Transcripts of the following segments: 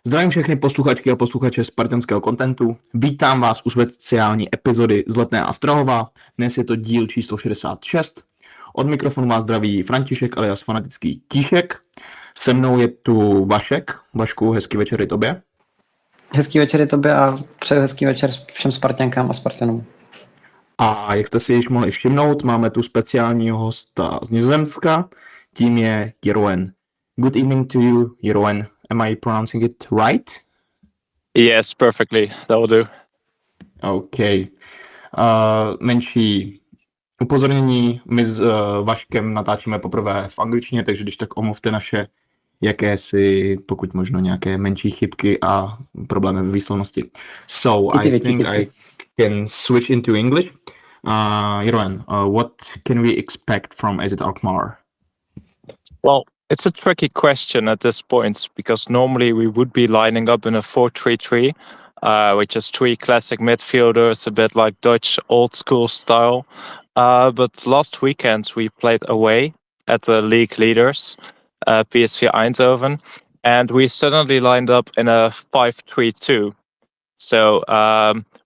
Zdravím všechny posluchačky a posluchače sparťanského kontentu. Vítám vás u speciální epizody z Letné a Strahova. Dnes je to díl číslo 66. Od mikrofonu vás zdraví František alias fanatický Tíšek. Se mnou je tu Vašek. Vašku, hezký večer i tobě. Hezký večer i tobě a přeju hezký večer všem Sparťankám a Spartanům. A jak jste si již mohli všimnout, máme tu speciálního hosta z Nizozemska. Tím je Jeroen. Good evening to you, Jeroen. Am I pronouncing it right? Yes, perfectly. That will do. OK. Menší upozornění. My s Vaškem natáčíme poprvé v angličtině, takže když tak omluvte naše jakési, pokud možno nějaké menší chybky a problémy ve výslovnosti. So I think I can switch into English. Jeroen, what can we expect from AZ Alkmaar? Well, it's a tricky question at this point because normally we would be lining up in a 4-3-3, with just three classic midfielders, a bit like Dutch old school style. But last weekend we played away at the league leaders, PSV Eindhoven, and we suddenly lined up in a 5-3-2. So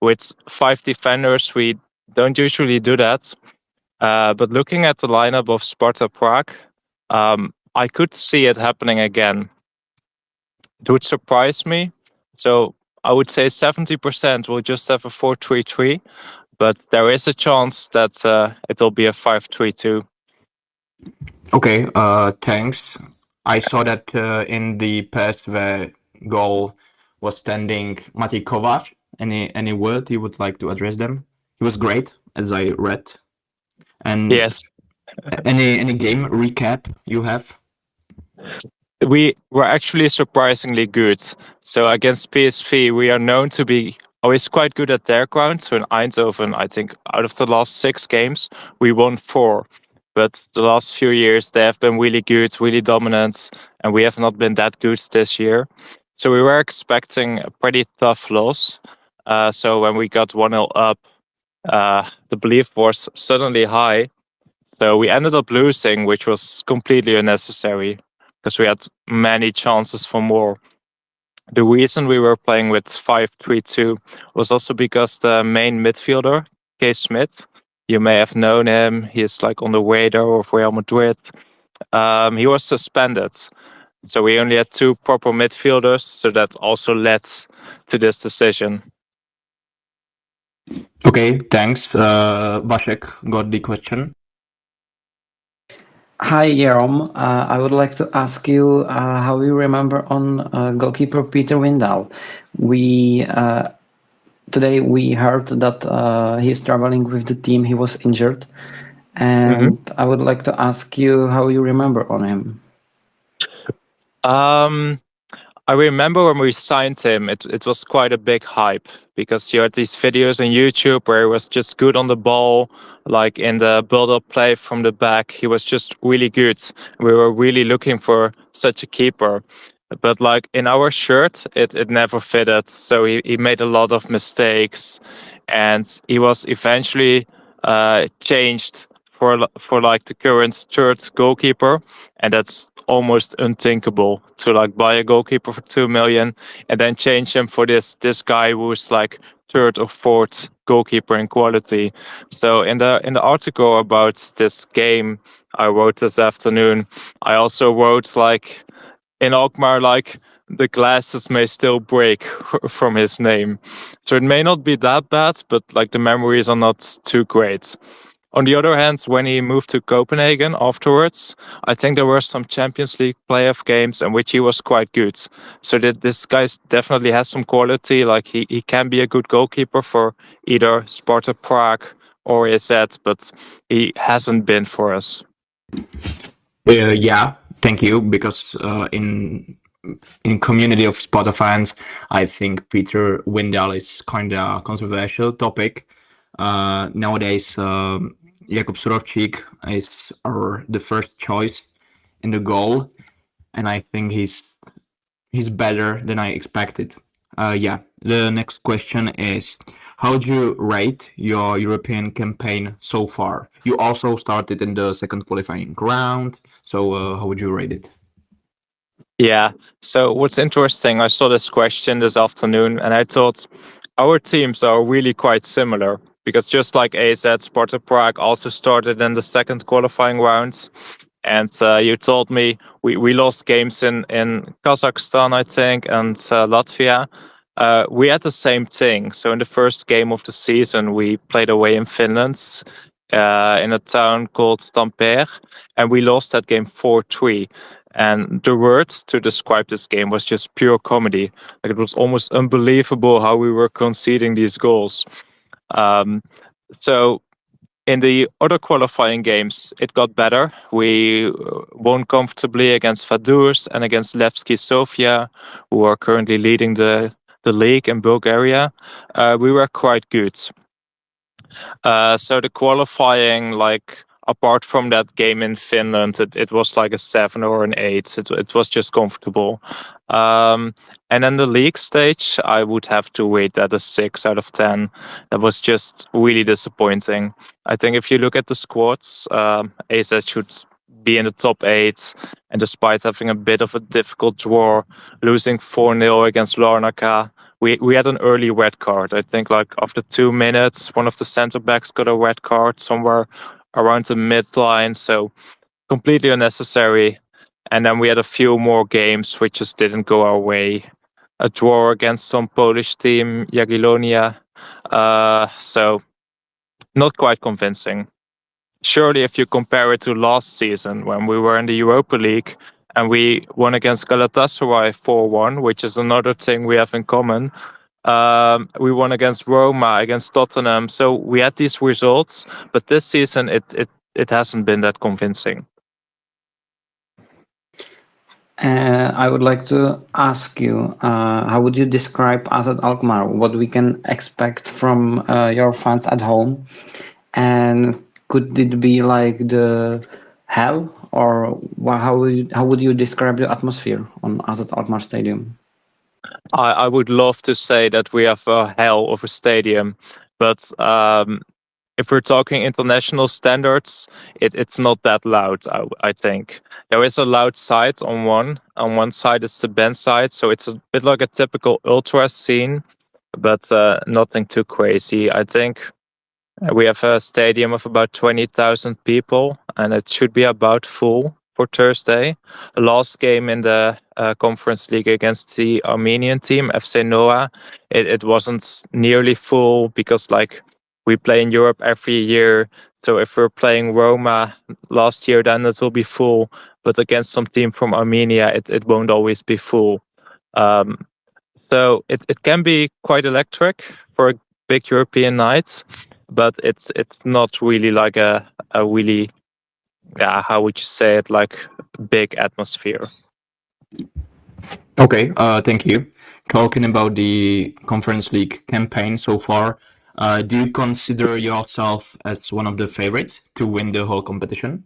with 5 defenders, we don't usually do that. But looking at the lineup of Sparta Prague, I could see it happening again. It would surprise me. So I would say 70% will just have a 4-3-3, but there is a chance that it will be a 5-3-2. Okay, thanks. I saw that in the PSV goal was standing Matěj Kovář. Any word you would like to address them? He was great, as I read. And yes. Any game recap you have? We were actually surprisingly good. So against PSV, we are known to be always quite good at their ground. So in Eindhoven, I think out of the last 6 games, we won 4. But the last few years, they have been really good, really dominant, and we have not been that good this year. So we were expecting a pretty tough loss. So when we got 1-0 up, the belief was suddenly high. So we ended up losing, which was completely unnecessary because we had many chances for more. The reason we were playing with 5-3-2 was also because the main midfielder, K. Smith, you may have known him. He is like on the radar of Real Madrid. He was suspended. So we only had 2 proper midfielders. So that also led to this decision. Okay, thanks. Vašek got the question. Hi, Jeroen. I would like to ask you how you remember on goalkeeper Peter Windal. Today we heard that he's traveling with the team. He was injured, and I would like to ask you how you remember on him. I remember when we signed him, it was quite a big hype because you had these videos on YouTube where he was just good on the ball, like in the build-up play from the back. He was just really good. We were really looking for such a keeper. But like in our shirt, it never fitted. So he made a lot of mistakes, and he was eventually changed for like the current 3rd goalkeeper, and that's almost unthinkable to like buy a goalkeeper for 2 million and then change him for this guy who's like 3rd or 4th goalkeeper in quality. So in the article about this game I wrote this afternoon, I also wrote like in Alkmaar, like the glasses may still break from his name. So it may not be that bad, but like the memories are not too great. On the other hand, when he moved to Copenhagen afterwards, I think there were some Champions League playoff games in which he was quite good. So this guy definitely has some quality. Like he can be a good goalkeeper for either Sparta Prague or AZ, but he hasn't been for us. Yeah, thank you. Because in community of Sparta fans, I think Peter Windal is kind of controversial topic. Nowadays, Jakub Surovčík is the first choice in the goal, and I think he's better than I expected. Yeah, the next question is, how would you rate your European campaign so far? You also started in the 2nd qualifying round, so how would you rate it? Yeah. So what's interesting, I saw this question this afternoon and I thought our teams are really quite similar because just like AZ, Sparta Prague also started in the second qualifying rounds. And you told me we lost games in Kazakhstan, I think, and Latvia. We had the same thing. So in the first game of the season, we played away in Finland in a town called Tampere, and we lost that game 4-3. And the words to describe this game was just pure comedy. Like it was almost unbelievable how we were conceding these goals. So in the other qualifying games, it got better. We won comfortably against Vaduz and against Levski Sofia, who are currently leading the league in Bulgaria. We were quite good. So the qualifying, like apart from that game in Finland, it was like a 7 or an 8. It was just comfortable. And then the league stage, I would have to rate that a 6 out of 10. That was just really disappointing. I think if you look at the squads, AZ should be in the top 8. And despite having a bit of a difficult draw, losing 4-0 against Larnaca, we had an early red card. I think like after 2 minutes, one of the center backs got a red card somewhere around the midline. So completely unnecessary. And then we had a few more games which just didn't go our way. A draw against some Polish team, Jagiellonia. So not quite convincing. Surely if you compare it to last season when we were in the Europa League and we won against Galatasaray 4-1, which is another thing we have in common. We won against Roma, against Tottenham. So we had these results, but this season it hasn't been that convincing. I would like to ask you, how would you describe AZ Alkmaar? What we can expect from your fans at home? And could it be like the hell? Or how would you describe the atmosphere on AZ Alkmaar Stadium? I would love to say that we have a hell of a stadium, but if we're talking international standards, it's not that loud, I think. There is a loud side on one side is the band side, so it's a bit like a typical ultra scene, but nothing too crazy. I think we have a stadium of about 20,000 people, and it should be about full for Thursday. Last game in the Conference League against the Armenian team, FC Noah, it wasn't nearly full because like we play in Europe every year. So if we're playing Roma last year, then it will be full. But against some team from Armenia, it won't always be full. So it can be quite electric for a big European night, but it's not really like a really, how would you say it, like big atmosphere. Okay, thank you. Talking about the Conference League campaign so far, do you consider yourself as one of the favorites to win the whole competition?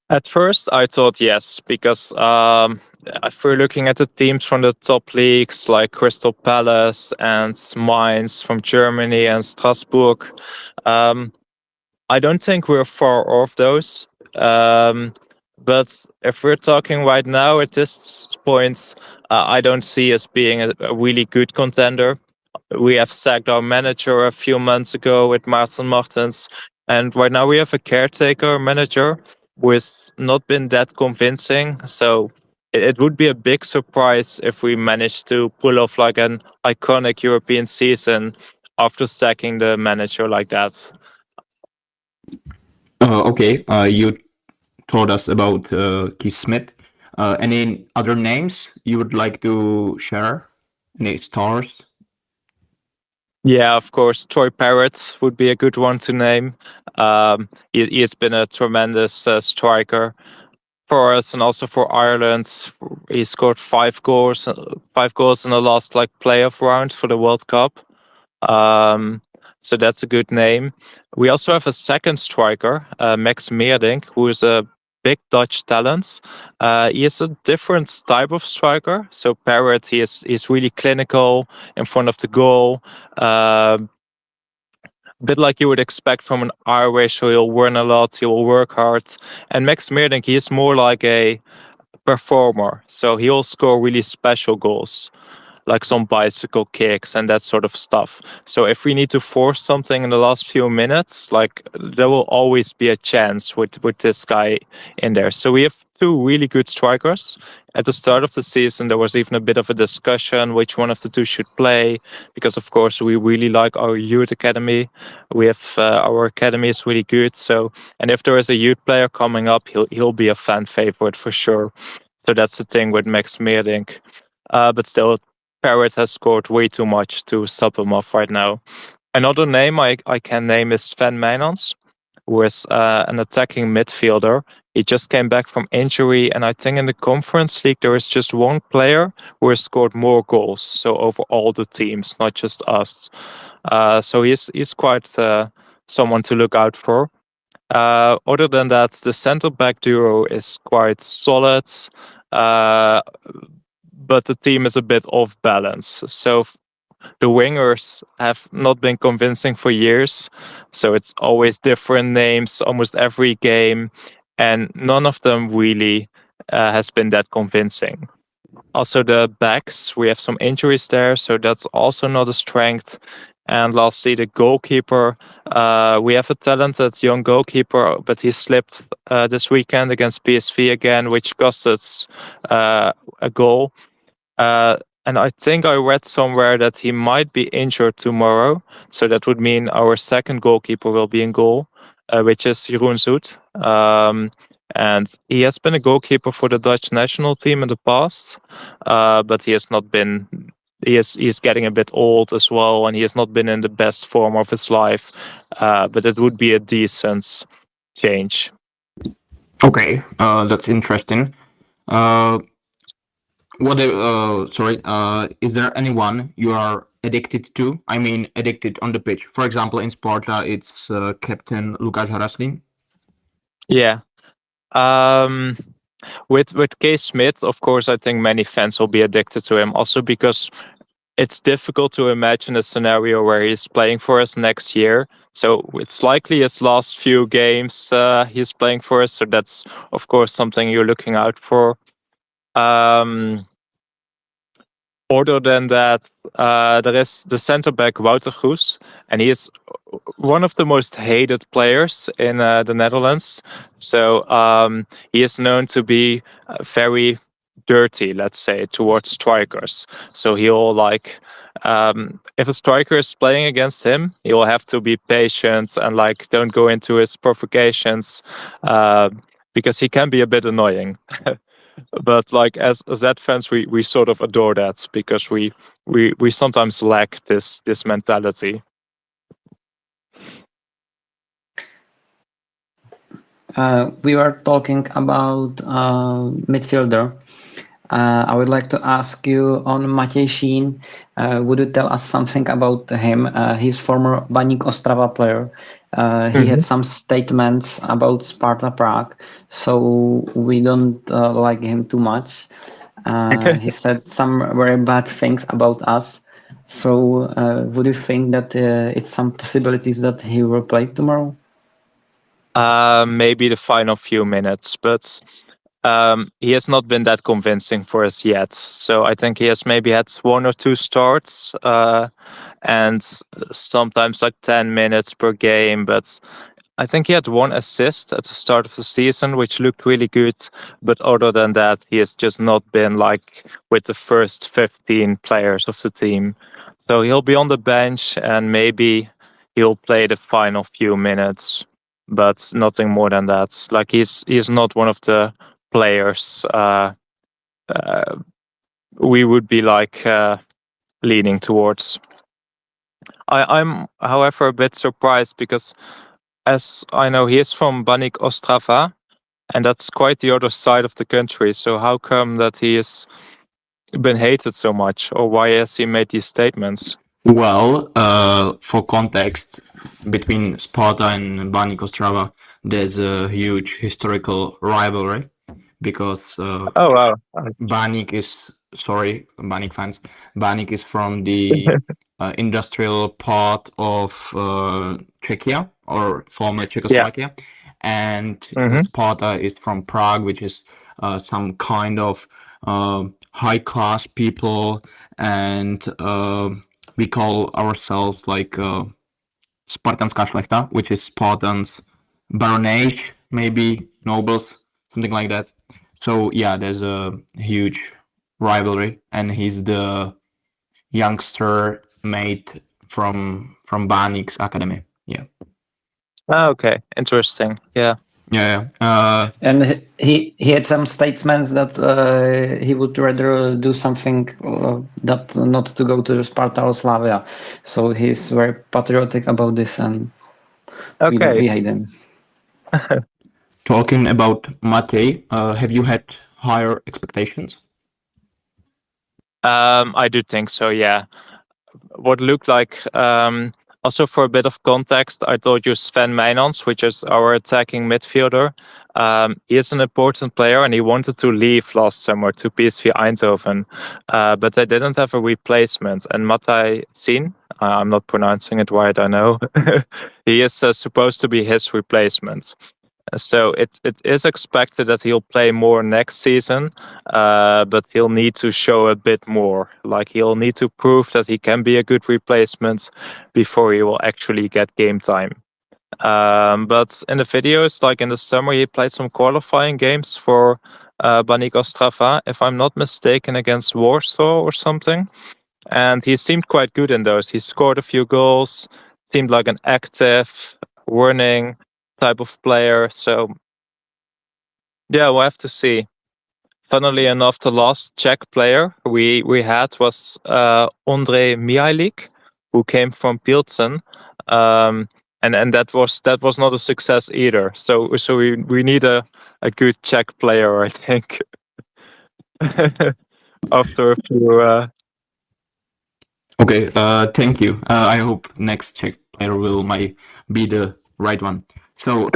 At first, I thought yes, because if we're looking at the teams from the top leagues like Crystal Palace and Mainz from Germany and Strasbourg, I don't think we're far off those. But if we're talking right now at this point, I don't see us being a really good contender. We have sacked our manager a few months ago with Maarten Martens, and right now we have a caretaker manager who has not been that convincing. So it would be a big surprise if we managed to pull off like an iconic European season after sacking the manager like that. Okay, you told us about Keith Smith. Any other names you would like to share? Any stars? Yeah, of course, Troy Parrott would be a good one to name. He has been a tremendous striker for us and also for Ireland. He scored 5 goals in the last like playoff round for the World Cup. So that's a good name. We also have a second striker, Max Meerdink, who is a big Dutch talent. He is a different type of striker. So Parrott, he's really clinical in front of the goal. A bit like you would expect from an Irish, so he'll run a lot, he will work hard. And Max Meerdink, he is more like a performer, so he'll score really special goals, like some bicycle kicks and that sort of stuff. So if we need to force something in the last few minutes, like there will always be a chance with this guy in there. So we have two really good strikers. At the start of the season, there was even a bit of a discussion which one of the two should play, because of course we really like our youth academy. We have our academy is really good. So, and if there is a youth player coming up, he'll be a fan favorite for sure. So that's the thing with Max Meerdink. But still, Parrot has scored way too much to stop him off right now. Another name I can name is Sven Meijnans, who is an attacking midfielder. He just came back from injury, and I think in the Conference League there is just one player who has scored more goals, so over all the teams, not just us. So he's quite someone to look out for. Other than that, the centre-back duo is quite solid, but the team is a bit off balance. So the wingers have not been convincing for years. So it's always different names almost every game, and none of them really has been that convincing. Also, the backs, we have some injuries there, so that's also not a strength. And lastly, the goalkeeper. We have a talented young goalkeeper, but he slipped this weekend against PSV again, which cost us a goal. And I think I read somewhere that he might be injured tomorrow. So that would mean our second goalkeeper will be in goal, which is Jeroen Zoet. And he has been a goalkeeper for the Dutch national team in the past, but he has not been. He is getting a bit old as well, and he has not been in the best form of his life. But it would be a decent change. Okay, that's interesting. Is there anyone you are addicted to? I mean, addicted on the pitch. For example, in Sparta, it's Captain Lukáš Haraslín. Yeah. With K. Smith, of course, I think many fans will be addicted to him. Also because it's difficult to imagine a scenario where he's playing for us next year. So it's likely his last few games he's playing for us. So that's, of course, something you're looking out for. Other than that, there is the centre-back Wouter Goes, and he is one of the most hated players in the Netherlands. So he is known to be very dirty, let's say, towards strikers. So he'll if a striker is playing against him, he will have to be patient and don't go into his provocations, because he can be a bit annoying. But as AZ fans, we sort of adore that, because we sometimes lack this mentality. We were talking about midfielder. I would like to ask you on Matěj Šín. Would you tell us something about him? He's former Baník Ostrava player. He had some statements about Sparta Prague, so we don't like him too much. He said some very bad things about us. So would you think that it's some possibilities that he will play tomorrow? Maybe the final few minutes, but he has not been that convincing for us yet. So I think he has maybe had 1 or 2 starts, and sometimes 10 minutes per game. But I think he had 1 assist at the start of the season, which looked really good. But other than that, he has just not been with the first 15 players of the team. So he'll be on the bench, and maybe he'll play the final few minutes, but nothing more than that. He's not one of the players we would be leaning towards. I'm, however, a bit surprised, because as I know, he is from Baník Ostrava, and that's quite the other side of the country. So how come that he has been hated so much, or why has he made these statements? Well, for context, between Sparta and Baník Ostrava, there's a huge historical rivalry, because Oh wow! Baník fans, Baník is from the industrial part of Czechia, or former Czechoslovakia, and Sparta is from Prague, which is some kind of high class people, and we call ourselves like Sparťanská šlechta, which is Spartans, baronage, maybe nobles, something like that. So yeah, there's a huge rivalry, and he's the youngster made from Banik's academy. Yeah. Oh, okay, interesting. Yeah. Yeah. And he had some statements that he would rather do something that not to go to Sparta or Slavia. So he's very patriotic about this, and Okay. we hate him. Talking about Matěj, have you had higher expectations? I do think so, yeah. What looked like, also for a bit of context, I told you Sven Meijnans, which is our attacking midfielder. He is an important player, and he wanted to leave last summer to PSV Eindhoven, but they didn't have a replacement. And Matěj Šín, I'm not pronouncing it right, I know, he is supposed to be his replacement. So it is expected that he'll play more next season, but he'll need to show a bit more. Like, he'll need to prove that he can be a good replacement before he will actually get game time. But in the videos, like in the summer, he played some qualifying games for Baník Ostrava, if I'm not mistaken, against Warsaw or something. And he seemed quite good in those. He scored a few goals, seemed like an active, running type of player. So yeah, we'll have to see. Funnily enough, the last Czech player we had was Ondřej Mihajlik, who came from Pilsen, and that was not a success either. So we need a good Czech player, I think. After a few. Okay, thank you. I hope next Czech player might be the right one. So,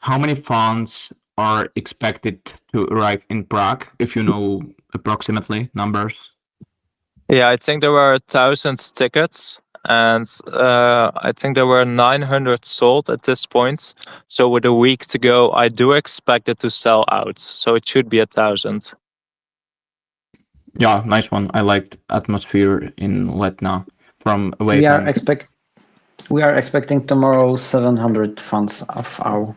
how many fans are expected to arrive in Prague, if you know approximately numbers? Yeah, I think there were 1,000 tickets, and I think there were 900 sold at this point. So with a week to go, I do expect it to sell out. So it should be 1,000. Yeah, nice one. I liked atmosphere in Letná from away fans. We are expecting tomorrow 700 fans of our.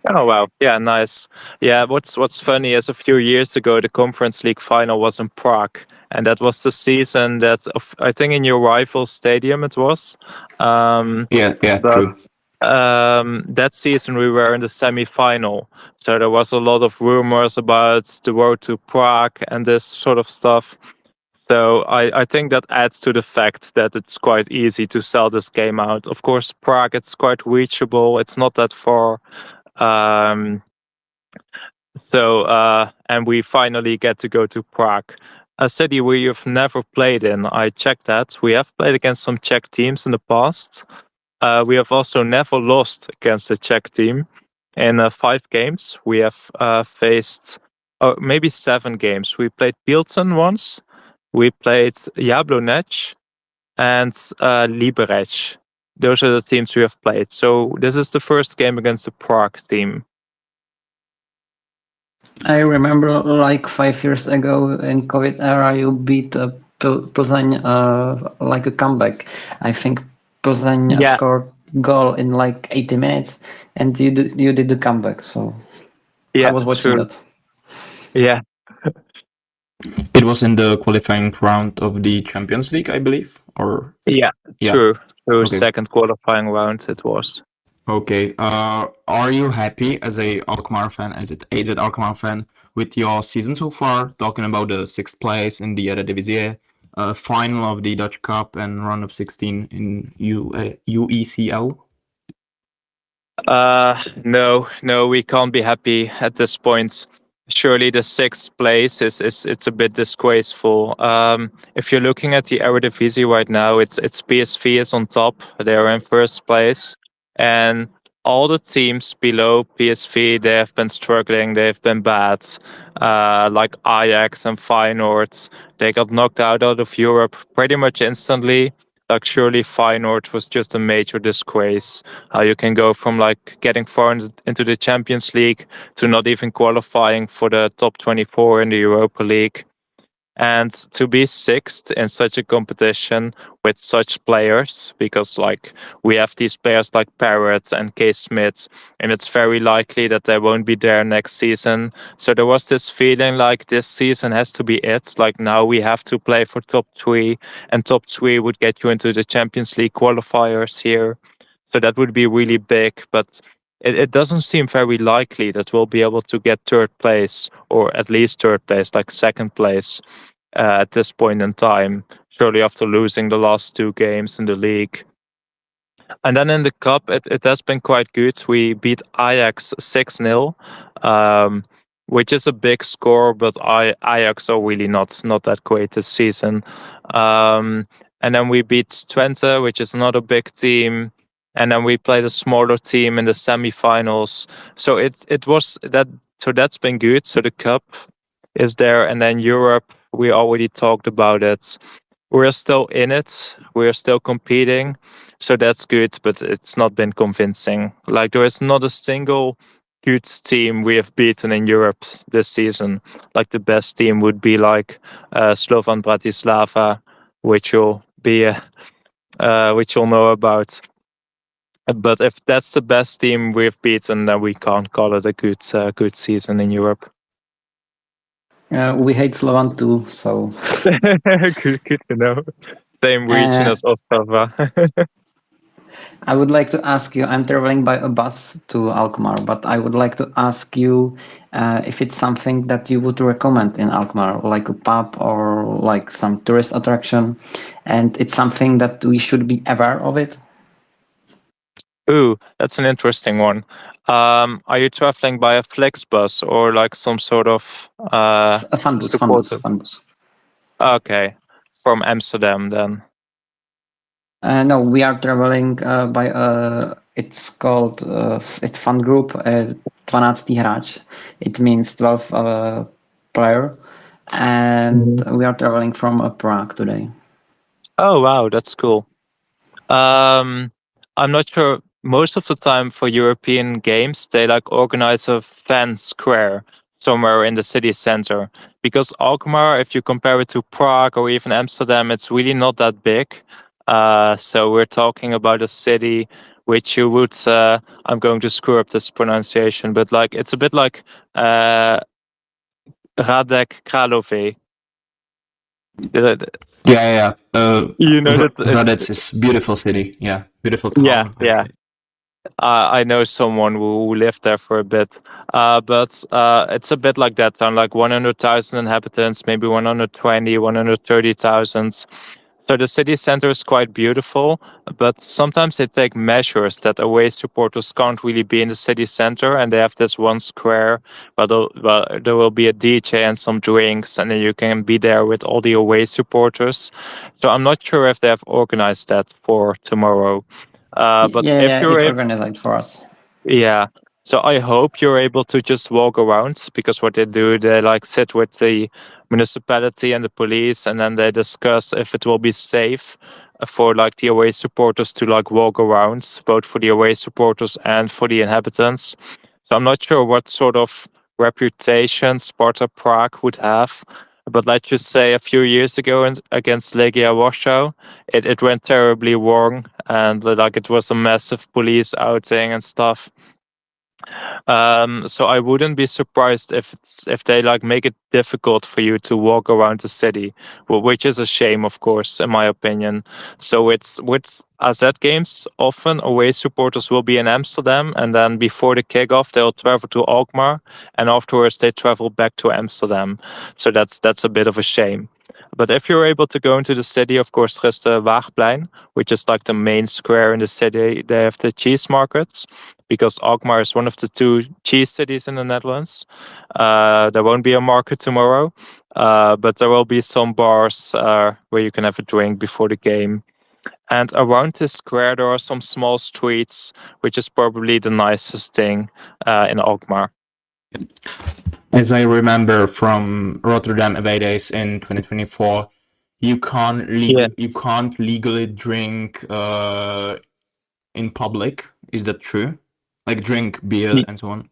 Oh wow, yeah, nice. Yeah, what's funny is a few years ago the Conference League final was in Prague, and that was the season that I think in your rival stadium it was. Yeah, but, true. That season we were in the semi-final, so there was a lot of rumors about the road to Prague and this sort of stuff. So I think that adds to the fact that it's quite easy to sell this game out. Of course, Prague, it's quite reachable. It's not that far. And we finally get to go to Prague, a city we have never played in. I checked that. We have played against some Czech teams in the past. We have also never lost against a Czech team. In 5 games, we have faced, maybe 7 games. We played Pilsen once. We played Jablonec and Liberec. Those are the teams we have played. So this is the first game against the Prague team. I remember like 5 years ago in COVID era, you beat Plzeň like a comeback. I think Plzeň scored goal in like 80 minutes, and you did the comeback. So yeah, I was watching that. Yeah. It was in the qualifying round of the Champions League, I believe, or True. Okay. Second qualifying round it was. Okay. Are you happy as a Alkmaar fan, as an AZ Alkmaar fan, with your season so far? Talking about the 6th place in the Eredivisie, final of the Dutch Cup, and round of 16 in UECL. No, we can't be happy at this point. Surely the 6th place it's a bit disgraceful. If you're looking at the Eredivisie right now, it's PSV is on top. They're in 1st place, and all the teams below PSV, they have been struggling. They've been bad. Like Ajax and Feyenoord, they got knocked out of Europe pretty much instantly. Like surely Feyenoord was just a major disgrace. How you can go from like getting far into the Champions League to not even qualifying for the top 24 in the Europa League. And to be sixth in such a competition with such players, because like we have these players like Parrott and K. Smith, and it's very likely that they won't be there next season. So there was this feeling like this season has to be it. Like now we have to play for top 3, and top 3 would get you into the Champions League qualifiers here. So that would be really big, but it doesn't seem very likely that we'll be able to get third place, or at least third place, like second place at this point in time, surely after losing the last 2 games in the league. And then in the cup, it has been quite good. We beat Ajax 6-0, which is a big score, but Ajax are really not that great this season. And then we beat Twente, which is another big team. And then we played a smaller team in the semi-finals. So it was that. So that's been good. So the cup is there, and then Europe, we already talked about it. We're still in it. We're still competing. So that's good, but it's not been convincing. Like there is not a single good team we have beaten in Europe this season. Like the best team would be like Slovan Bratislava, which you'll know about. But if that's the best team we've beaten, then we can't call it a good season in Europe. We hate Slovan too, so good to know. Same region as Ostrava. I would like to ask you, I'm traveling by a bus to Alkmaar, but I would like to ask you if it's something that you would recommend in Alkmaar, like a pub or like some tourist attraction, and it's something that we should be aware of it. Ooh, that's an interesting one. Are you traveling by a Flixbus or like some sort of A fun bus. Okay, from Amsterdam then. No, we are traveling by it's called it's fun group 12. hráč. It means 12 player, and we are traveling from Prague today. Oh wow, that's cool. I'm not sure. Most of the time for European games, they like organize a fan square somewhere in the city center, because Alkmaar, if you compare it to Prague or even Amsterdam, it's really not that big. So we're talking about a city which you would, I'm going to screw up this pronunciation, but like it's a bit like Radek Králové. Yeah. You know that Hradec is beautiful city. Yeah, beautiful town. Yeah. I know someone who lived there for a bit, but it's a bit like that town, like 100,000 inhabitants, maybe 120, 130,000. So the city center is quite beautiful, but sometimes they take measures that away supporters can't really be in the city center, and they have this one square where there will be a DJ and some drinks, and then you can be there with all the away supporters. So I'm not sure if they have organized that for tomorrow. But if you're it's organized for us. Yeah. So I hope you're able to just walk around, because what they do, they like sit with the municipality and the police, and then they discuss if it will be safe for like the away supporters to like walk around, both for the away supporters and for the inhabitants. So I'm not sure what sort of reputation Sparta Prague would have. But let's just say a few years ago against Legia Warsaw, it went terribly wrong, and like it was a massive police outing and stuff. So I wouldn't be surprised if they like make it difficult for you to walk around the city, which is a shame, of course, in my opinion. So it's with AZ games, often away supporters will be in Amsterdam, and then before the kickoff they'll travel to Alkmaar, and afterwards they travel back to Amsterdam. So that's a bit of a shame. But if you're able to go into the city, of course, there's the Waagplein, which is like the main square in the city. They have the cheese markets, because Alkmaar is one of the 2 cheese cities in the Netherlands. There won't be a market tomorrow, but there will be some bars where you can have a drink before the game. And around this square, there are some small streets, which is probably the nicest thing in Alkmaar. As I remember from Rotterdam away days in 2024, you can't Yeah. you can't legally drink in public. Is that true? Like drink beer Ye- and so on.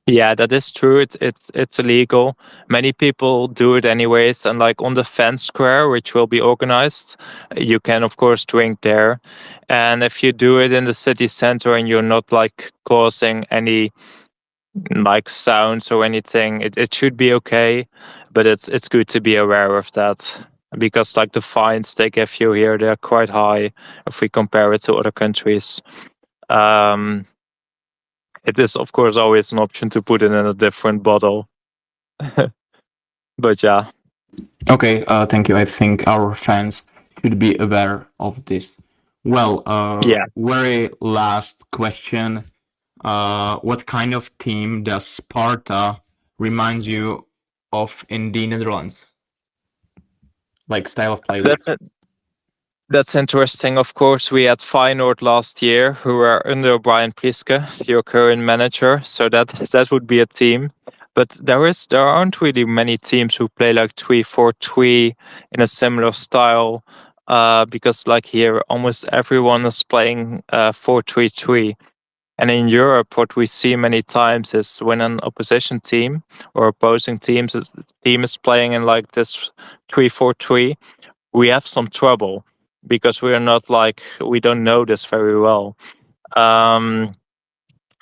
Yeah, that is true. It's illegal. Many people do it anyways, and like on the fan square, which will be organized, you can of course drink there. And if you do it in the city center and you're not like causing any like sounds or anything, it should be okay. But it's good to be aware of that because like the fines they give you here, they're quite high if we compare it to other countries. It is, of course, always an option to put it in a different bottle. But yeah. Okay, thank you. I think our fans should be aware of this. Well, Yeah. very last question. What kind of team does Sparta remind you of in the Netherlands? Like style of play? That's interesting. Of course, we had Feyenoord last year, who were under Brian Priske, your current manager. So that would be a team. But there aren't really many teams who play like 3-4-3 in a similar style. Because like here, almost everyone is playing 4-3-3. And in Europe, what we see many times is when an opposition team or opposing team is playing in like this 3-4-3, we have some trouble because we don't know this very well.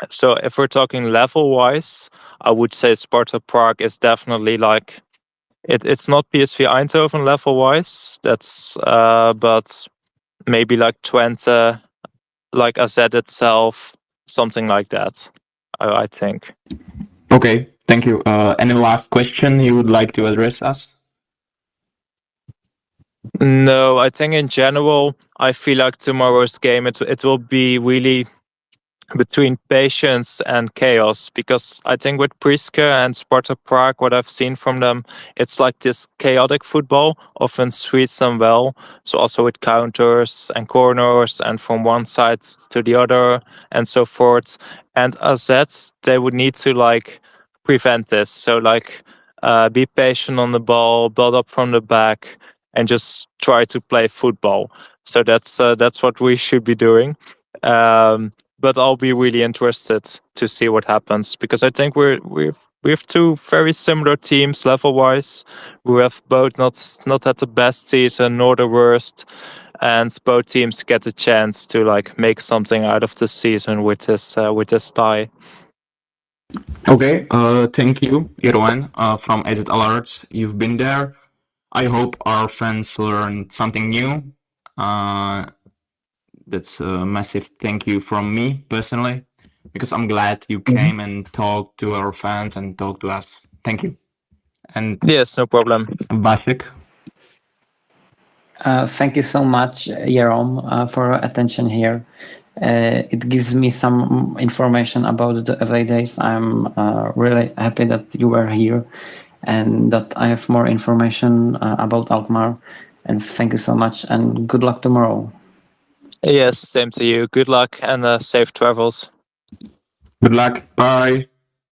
So if we're talking level wise, I would say Sparta Prague is definitely like it's not PSV Eindhoven level wise. That's but maybe like Twente, like AZ itself, something like that. I think. Okay, thank you. Any last question you would like to address us? No, I think in general, I feel like tomorrow's game it will be really between patience and chaos, because I think with Priske and Sparta Prague, what I've seen from them, it's like this chaotic football often suits them well. So also with counters and corners and from one side to the other and so forth. And AZ, they would need to like prevent this. So like be patient on the ball, build up from the back, and just try to play football. So that's what we should be doing. But I'll be really interested to see what happens, because I think we have two very similar teams level wise. We have both not had the best season nor the worst, and both teams get a chance to like make something out of the season with this tie. Okay, thank you, Jeroen, from AZAlerts. You've been there. I hope our fans learned something new. That's a massive thank you from me personally, because I'm glad you came and talked to our fans and talked to us. Thank you. And Yes, no problem. Vašek. Thank you so much, Jeroen, for your attention here. It gives me some information about the away days. I'm really happy that you were here and that I have more information about Alkmaar. And thank you so much, and good luck tomorrow. Yes, same to you. Good luck and safe travels. Good luck. Bye.